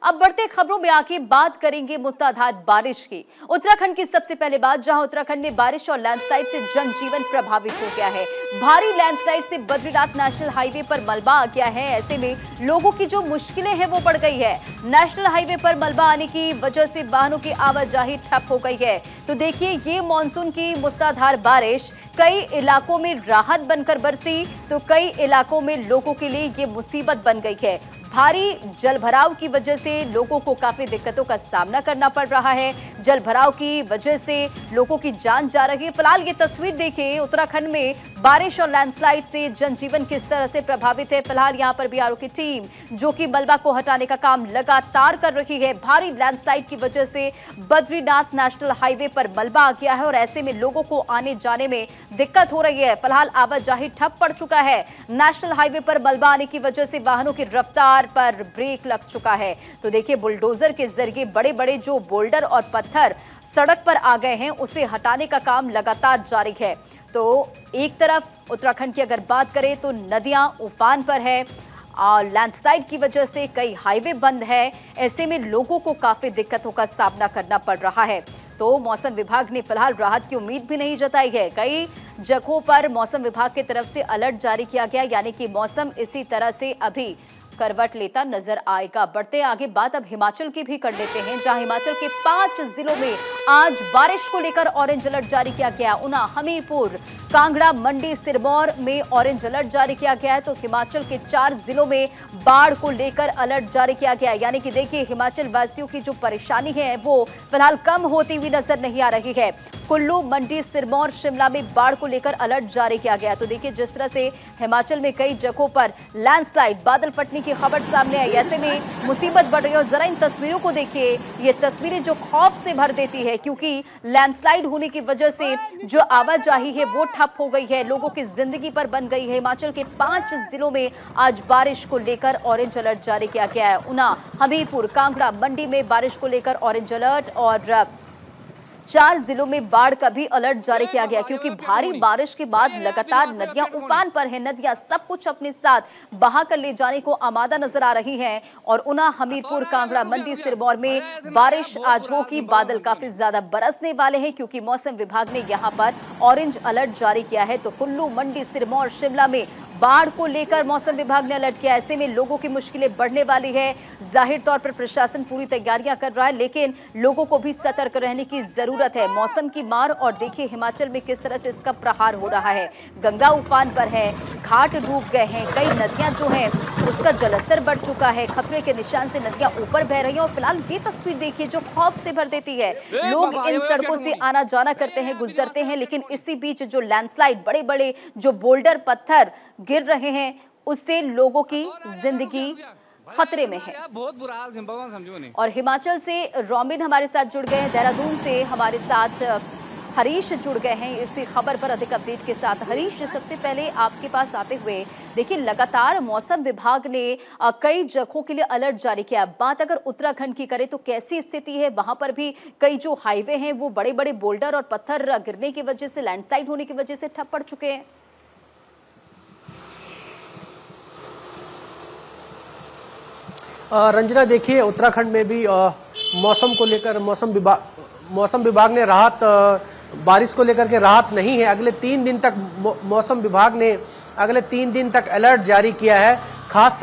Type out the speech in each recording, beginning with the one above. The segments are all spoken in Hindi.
अब बढ़ते खबरों में आके बात करेंगे मूसलाधार बारिश की। उत्तराखंड की सबसे पहले बात, जहां उत्तराखंड में बारिश और लैंडस्लाइड से जनजीवन प्रभावित हो गया है। भारी लैंडस्लाइड से बद्रीनाथ नेशनल हाईवे पर मलबा आ गया है। ऐसे में लोगों की जो मुश्किलें हैं वो बढ़ गई है। नेशनल हाईवे पर मलबा आने की वजह से वाहनों की आवाजाही ठप हो गई है। तो देखिए, ये मानसून की मूसलाधार बारिश कई इलाकों में राहत बनकर बरसी, तो कई इलाकों में लोगों के लिए ये मुसीबत बन गई है। भारी जलभराव की वजह से लोगों को काफी दिक्कतों का सामना करना पड़ रहा है। जलभराव की वजह से लोगों की जान जा रही है। फिलहाल ये तस्वीर देखिए, उत्तराखंड में बारिश और लैंडस्लाइड से जनजीवन किस तरह से प्रभावित है। फिलहाल यहाँ पर बीआरओ की टीम जो कि मलबा को हटाने का काम लगातार कर रही है। भारी लैंडस्लाइड की वजह से बद्रीनाथ नेशनल हाईवे पर मलबा आ गया है और ऐसे में लोगों को आने जाने में दिक्कत हो रही है। फिलहाल आवाजाही ठप पड़ चुका है। नेशनल हाईवे पर मलबा आने की वजह से वाहनों की रफ्तार पर ब्रेक लग चुका है। तो देखिए, बुलडोजर के जरिए बड़े बड़े जो बोल्डर और पत्थर सड़क पर आ गए हैं, उसे हटाने का काम लगातार जारी है। तो एक तरफ उत्तराखंड की अगर बात करें तो नदियां उफान पर है और लैंडस्लाइड की वजह से कई हाईवे बंद है। ऐसे में लोगों को काफी दिक्कतों का सामना करना पड़ रहा है। तो मौसम विभाग ने फिलहाल राहत की उम्मीद भी नहीं जताई है। कई जगहों पर मौसम विभाग की तरफ से अलर्ट जारी किया गया, यानी कि मौसम इसी तरह से अभी करवट लेता नजर आएगा। बढ़ते आगे बात अब हिमाचल की भी कर लेते हैं, जहां हिमाचल के 5 जिलों में आज बारिश को लेकर ऑरेंज अलर्ट जारी किया गया। ऊना, हमीरपुर, कांगड़ा, मंडी, सिरमौर में ऑरेंज अलर्ट जारी किया गया है। तो हिमाचल के 4 जिलों में बाढ़ को लेकर अलर्ट जारी किया गया है। यानी कि देखिए, हिमाचल वासियों की जो परेशानी है वो फिलहाल कम होती हुई नजर नहीं आ रही है। कुल्लू, मंडी, सिरमौर, शिमला में बाढ़ को लेकर अलर्ट जारी किया गया। तो देखिए, जिस तरह से हिमाचल में कई जगहों पर लैंडस्लाइड, बादल फटने की खबर सामने आई, ऐसे में मुसीबत बढ़ रही है। और जरा इन तस्वीरों को देखिए, ये तस्वीरें जो खौफ से भर देती है, क्योंकि लैंडस्लाइड होने की वजह से जो आवाजाही है वो ठप हो गई है, लोगों की जिंदगी पर बन गई है। हिमाचल के 5 जिलों में आज बारिश को लेकर ऑरेंज अलर्ट जारी किया गया है। ऊना, हमीरपुर, कांगड़ा, मंडी में बारिश को लेकर ऑरेंज अलर्ट और 4 जिलों में बाढ़ का भी अलर्ट जारी किया गया, क्योंकि भारी बारिश के बाद लगातार नदियां उफान पर हैं। नदियां सब कुछ अपने साथ बहा कर ले जाने को आमादा नजर आ रही हैं। और ऊना, हमीरपुर, कांगड़ा, मंडी, सिरमौर में बारिश आज होगी। बादल काफी ज्यादा बरसने वाले हैं, क्योंकि मौसम विभाग ने यहां पर ऑरेंज अलर्ट जारी किया है। तो कुल्लू, मंडी, सिरमौर, शिमला में बाढ़ को लेकर मौसम विभाग ने अलर्ट किया। ऐसे में लोगों की मुश्किलें बढ़ने वाली है। जाहिर तौर पर प्रशासन पूरी तैयारियां कर रहा है, लेकिन लोगों को भी सतर्क रहने की जरूरत है। मौसम की मार, और देखिए हिमाचल में किस तरह से इसका प्रहार हो रहा है। गंगा उफान पर है, घाट डूब गए हैं, कई नदियां जो हैं उसका जलस्तर बढ़ चुका है। खतरे के निशान से नदियां ऊपर बह रही हैं। और फिलहाल ये तस्वीर देखिए जो खौफ से भर देती है। लोग इन सड़कों से आना जाना करते हैं, गुजरते हैं, लेकिन इसी बीच जो लैंडस्लाइड, बड़े बड़े जो बोल्डर, पत्थर गिर रहे हैं, उससे लोगों की जिंदगी खतरे में है। बहुत बुरा हाल समझो नहीं। और हिमाचल से रोमिन हमारे साथ जुड़ गए हैं, देहरादून से हमारे साथ हरीश जुड़ गए हैं इसी खबर पर अधिक अपडेट के साथ। हरीश, सबसे पहले आपके पास आते हुए, देखिए लगातार मौसम विभाग ने कई जगहों के लिए अलर्ट जारी किया। बात अगर उत्तराखंड की करें तो कैसी स्थिति है? वहां पर भी कई जो हाईवे हैं वो बड़े बड़े बोल्डर और पत्थर गिरने की वजह से, लैंडस्लाइड होने की वजह से ठप पड़ चुके हैं। रंजना, देखिए उत्तराखंड में भी मौसम को लेकर मौसम विभाग ने राहत, बारिश को लेकर के राहत नहीं है। अगले 3 दिन तक मौसम विभाग ने अगले 3 दिन तक अलर्ट जारी किया है। खास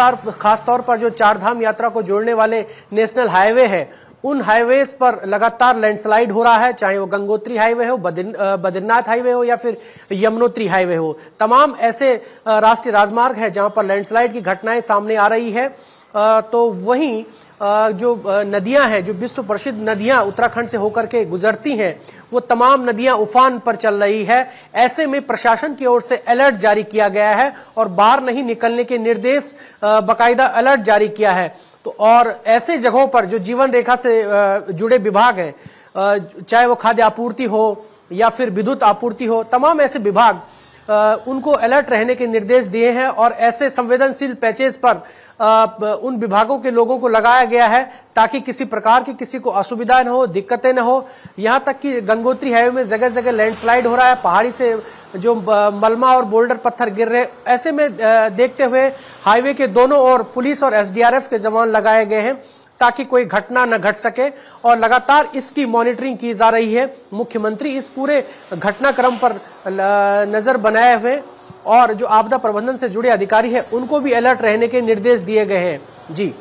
तौर पर जो 4 धाम यात्रा को जोड़ने वाले नेशनल हाईवे है, उन हाईवेज पर लगातार लैंडस्लाइड हो रहा है, चाहे वो गंगोत्री हाईवे हो, बद्रीनाथ हाईवे हो या फिर यमुनोत्री हाईवे हो। तमाम ऐसे राष्ट्रीय राजमार्ग है जहां पर लैंडस्लाइड की घटनाएं सामने आ रही है। तो वहीं जो नदियां हैं, जो विश्व प्रसिद्ध नदियां उत्तराखंड से होकर के गुजरती हैं, वो तमाम नदियां उफान पर चल रही है। ऐसे में प्रशासन की ओर से अलर्ट जारी किया गया है और बाहर नहीं निकलने के निर्देश, बाकायदा अलर्ट जारी किया है। तो और ऐसे जगहों पर जो जीवन रेखा से जुड़े विभाग हैं, चाहे वो खाद्य आपूर्ति हो या फिर विद्युत आपूर्ति हो, तमाम ऐसे विभाग उनको अलर्ट रहने के निर्देश दिए हैं। और ऐसे संवेदनशील पैचेज पर उन विभागों के लोगों को लगाया गया है ताकि किसी प्रकार की किसी को असुविधा न हो, दिक्कतें न हो। यहाँ तक कि गंगोत्री हाईवे में जगह जगह लैंडस्लाइड हो रहा है, पहाड़ी से जो मलमा और बोल्डर पत्थर गिर रहे। ऐसे में देखते हुए हाईवे के दोनों ओर पुलिस और एसडीआरएफ के जवान लगाए गए हैं। ताकि कोई घटना न घट सके, और लगातार इसकी मॉनिटरिंग की जा रही है। मुख्यमंत्री इस पूरे घटनाक्रम पर नजर बनाए हुए और जो आपदा प्रबंधन से जुड़े अधिकारी हैं उनको भी अलर्ट रहने के निर्देश दिए गए हैं। जी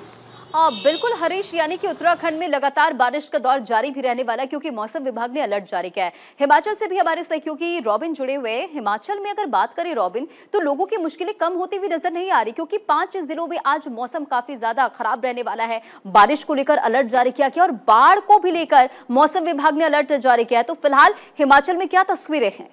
बिल्कुल हरीश, यानी कि उत्तराखंड में लगातार बारिश का दौर जारी भी रहने वाला है क्योंकि मौसम विभाग ने अलर्ट जारी किया है। हिमाचल से भी हमारे सहयोगी रॉबिन जुड़े हुए हैं। हिमाचल में अगर बात करें रॉबिन, तो लोगों की मुश्किलें कम होती हुई नजर नहीं आ रही क्योंकि 5 जिलों में आज मौसम काफी ज्यादा खराब रहने वाला है। बारिश को लेकर अलर्ट जारी किया गया और बाढ़ को भी लेकर मौसम विभाग ने अलर्ट जारी किया है। तो फिलहाल हिमाचल में क्या तस्वीरें हैं?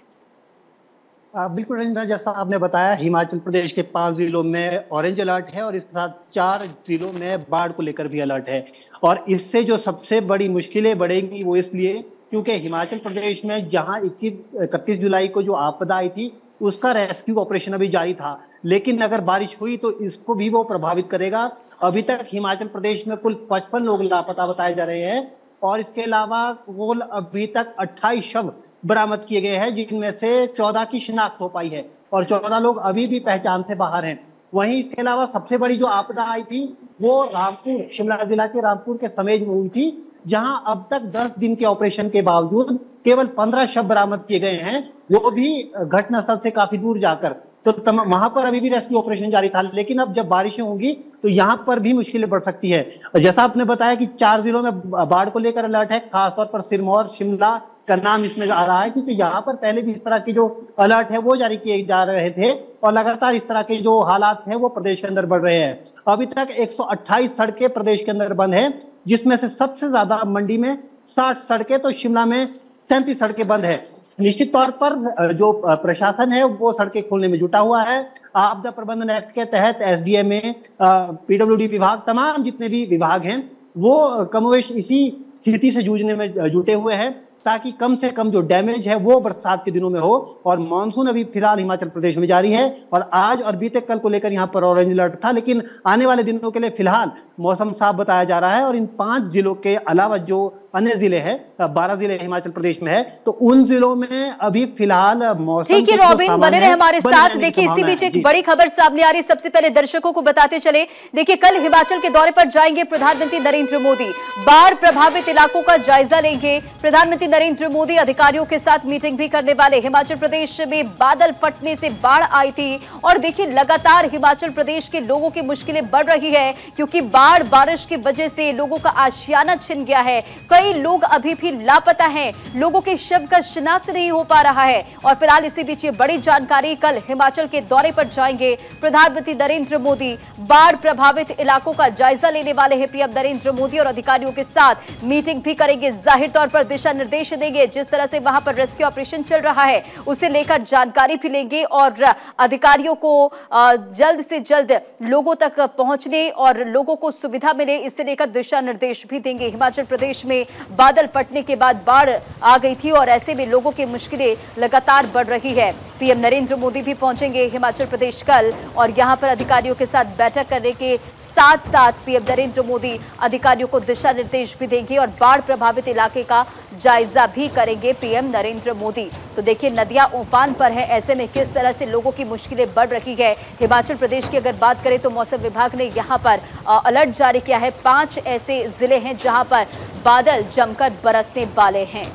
बिल्कुल रंजना, जैसा आपने बताया, हिमाचल प्रदेश के 5 जिलों में ऑरेंज अलर्ट है और इसके साथ 4 जिलों में बाढ़ को लेकर भी अलर्ट है। और इससे जो सबसे बड़ी मुश्किलें बढ़ेंगी वो इसलिए क्योंकि हिमाचल प्रदेश में जहां 31 जुलाई को जो आपदा आई थी उसका रेस्क्यू ऑपरेशन अभी जारी था, लेकिन अगर बारिश हुई तो इसको भी वो प्रभावित करेगा। अभी तक हिमाचल प्रदेश में कुल 55 लोग लापता बताए जा रहे हैं और इसके अलावा कुल अभी तक 28 शव बरामद किए गए हैं, जिनमें से 14 की शिनाख्त हो पाई है और 14 लोग अभी भी पहचान से बाहर हैं। वहीं इसके अलावा सबसे बड़ी जो आपदा आई थी वो रामपुर, शिमला जिला के रामपुर के समेज में हुई थी, जहां अब तक 10 दिन के ऑपरेशन के बावजूद केवल 15 शव बरामद किए गए हैं, वो भी घटनास्थल से काफी दूर जाकर। तो वहां पर अभी भी रेस्क्यू ऑपरेशन जारी था, लेकिन अब जब बारिशें होंगी तो यहाँ पर भी मुश्किलें बढ़ सकती है। जैसा आपने बताया कि 4 जिलों में बाढ़ को लेकर अलर्ट है, खासतौर पर सिरमौर, शिमला का नाम इसमें आ रहा है क्योंकि यहाँ पर पहले भी इस तरह की जो अलर्ट है वो जारी किए जा रहे थे और लगातार इस तरह के जो हालात हैं वो प्रदेश के अंदर बढ़ रहे हैं। अभी तक 128 सड़कें प्रदेश के अंदर बंद है, जिसमें से सबसे ज्यादा मंडी में 60 सड़कें तो शिमला में 37 सड़कें बंद है। निश्चित तौर पर जो प्रशासन है वो सड़कें खोलने में जुटा हुआ है। आपदा प्रबंधन एक्ट के तहत एसडीएमए, पीडब्ल्यूडी विभाग, तमाम जितने भी विभाग हैं वो कमोवेश इसी स्थिति से जूझने में जुटे हुए हैं ताकि कम से कम जो डैमेज है वो बरसात के दिनों में हो। और मानसून अभी फिलहाल हिमाचल प्रदेश में जारी है और आज और बीते कल को लेकर यहाँ पर ऑरेंज अलर्ट था, लेकिन आने वाले दिनों के लिए फिलहाल मौसम साफ बताया जा रहा है। और इन 5 जिलों के अलावा जो अन्य जिले हैं, 12 जिले हिमाचल प्रदेश में है, तो उन जिलों में अभी फिलहाल मौसम। ठीक है रॉबिन, बने रहे हमारे साथ। देखिए इसी बीच एक बड़ी खबर सामने आ रही है, सबसे पहले दर्शकों को बताते चले। देखिए कल हिमाचल के दौरे पर जाएंगे प्रधानमंत्री नरेंद्र मोदी, बाढ़ प्रभावित इलाकों का जायजा लेंगे। प्रधानमंत्री नरेंद्र मोदी अधिकारियों के साथ मीटिंग भी करने वाले। हिमाचल प्रदेश में बादल फटने से बाढ़ आई थी और देखिए लगातार हिमाचल प्रदेश के लोगों की मुश्किलें बढ़ रही है क्योंकि बाढ़ बारिश की वजह से लोगों का आशियाना छिन गया है। कई लोग अभी भी लापता हैं, लोगों के शव का शिनाख्त नहीं हो पा रहा है। और फिलहाल इसी बीच ये बड़ी जानकारी, कल हिमाचल के दौरे पर जाएंगे प्रधानमंत्री नरेंद्र मोदी, बाढ़ प्रभावित इलाकों का जायजा लेने वाले हैं पीएम नरेंद्र मोदी और अधिकारियों के साथ मीटिंग भी करेंगे। जाहिर तौर पर दिशा निर्देश देंगे, जिस तरह से वहां पर रेस्क्यू ऑपरेशन चल रहा है उसे लेकर जानकारी भी लेंगे और अधिकारियों को जल्द से जल्द लोगों तक पहुंचने और लोगों को सुविधा मिले इसे लेकर दिशा निर्देश भी देंगे। हिमाचल प्रदेश में बादल फटने के बाद बाढ़ आ गई थी और ऐसे में लोगों की मुश्किलें लगातार बढ़ रही है। पीएम नरेंद्र मोदी भी पहुंचेंगे हिमाचल प्रदेश कल और यहां पर अधिकारियों के साथ बैठक करने के साथ साथ पीएम नरेंद्र मोदी अधिकारियों को दिशा निर्देश भी देंगे और बाढ़ प्रभावित इलाके का जायजा भी करेंगे पीएम नरेंद्र मोदी। तो देखिए नदियां उफान पर हैं, ऐसे में किस तरह से लोगों की मुश्किलें बढ़ रही है। हिमाचल प्रदेश की अगर बात करें तो मौसम विभाग ने यहां पर अलर्ट जारी किया है। 5 ऐसे जिले हैं जहां पर बादल जमकर बरसने वाले हैं।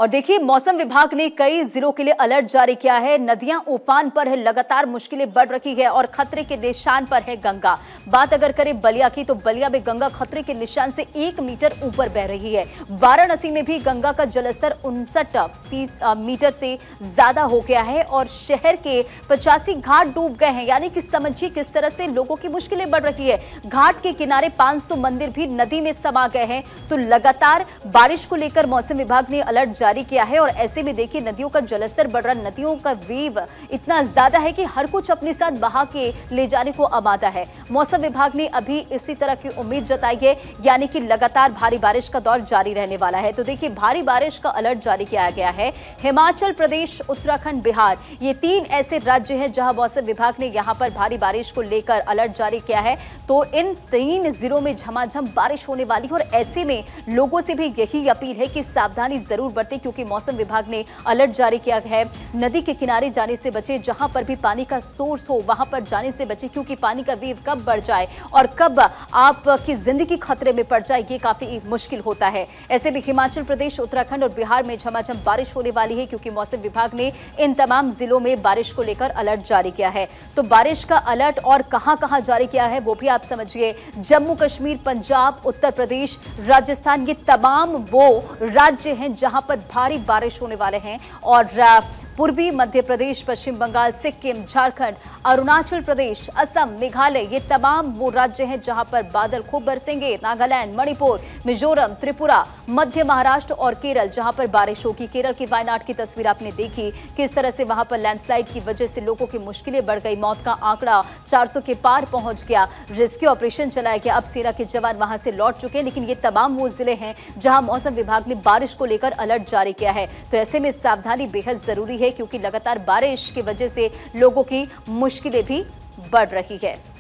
और देखिए मौसम विभाग ने कई जिलों के लिए अलर्ट जारी किया है। नदियां उफान पर है, लगातार मुश्किलें बढ़ रही है और खतरे के निशान पर है गंगा। बात अगर करें बलिया की तो बलिया में गंगा खतरे के निशान से 1 मीटर ऊपर बह रही है। वाराणसी में भी गंगा का जलस्तर 59 मीटर से ज्यादा हो गया है और शहर के 85 घाट डूब गए हैं। यानी कि समझिए किस तरह से लोगों की मुश्किलें बढ़ रही है। घाट के किनारे 500 मंदिर भी नदी में समा गए हैं। तो लगातार बारिश को लेकर मौसम विभाग ने अलर्ट जारी किया है और ऐसे में देखिए नदियों का जलस्तर बढ़ रहा, नदियों का वेव इतना ज्यादा है कि हर कुछ अपने साथ बहा के ले जाने को आमादा है। मौसम विभाग ने अभी इसी तरह की उम्मीद जताई है, यानी कि लगातार भारी बारिश का दौर जारी रहने वाला है। तो देखिए भारी बारिश का अलर्ट जारी किया गया है। हिमाचल प्रदेश, उत्तराखंड, बिहार, ये 3 ऐसे राज्य हैं जहां मौसम विभाग ने यहां पर भारी बारिश को लेकर अलर्ट जारी किया है। तो इन 3 जिलों में झमाझम बारिश होने वाली है और ऐसे में लोगों से भी यही अपील है कि सावधानी जरूर बरतें हैं, क्योंकि मौसम विभाग ने अलर्ट जारी किया है। नदी के किनारे जाने से बचे, जहां पर भी पानी का सोर्स हो वहां पर जाने से बचे, क्योंकि पानी का वेव कब बढ़ जाए और कब आपकी जिंदगी खतरे में पड़ जाए ये काफी मुश्किल होता है। ऐसे में हिमाचल प्रदेश, उत्तराखंड और बिहार में झमाझम बारिश होने वाली है, क्योंकि मौसम विभाग ने इन तमाम जिलों में बारिश को लेकर अलर्ट जारी किया है। तो बारिश का अलर्ट और कहां-कहां जारी किया है वो भी आप समझिए। जम्मू कश्मीर, पंजाब, उत्तर प्रदेश, राजस्थान, ये तमाम वो राज्य हैं जहां पर भारी बारिश होने वाले हैं। और पूर्वी मध्य प्रदेश, पश्चिम बंगाल, सिक्किम, झारखंड, अरुणाचल प्रदेश, असम, मेघालय, ये तमाम वो राज्य हैं जहां पर बादल खूब बरसेंगे। नागालैंड, मणिपुर, मिजोरम, त्रिपुरा, मध्य महाराष्ट्र और केरल, जहां पर बारिश होगी। केरल की वायनाड की तस्वीर आपने देखी, किस तरह से वहां पर लैंडस्लाइड की वजह से लोगों की मुश्किलें बढ़ गई। मौत का आंकड़ा 400 के पार पहुंच गया। रेस्क्यू ऑपरेशन चलाया गया। अब सेना के जवान वहां से लौट चुके हैं, लेकिन ये तमाम वो जिले हैं जहां मौसम विभाग ने बारिश को लेकर अलर्ट जारी किया है। तो ऐसे में सावधानी बेहद जरूरी है, क्योंकि लगातार बारिश की वजह से लोगों की मुश्किलें भी बढ़ रही है।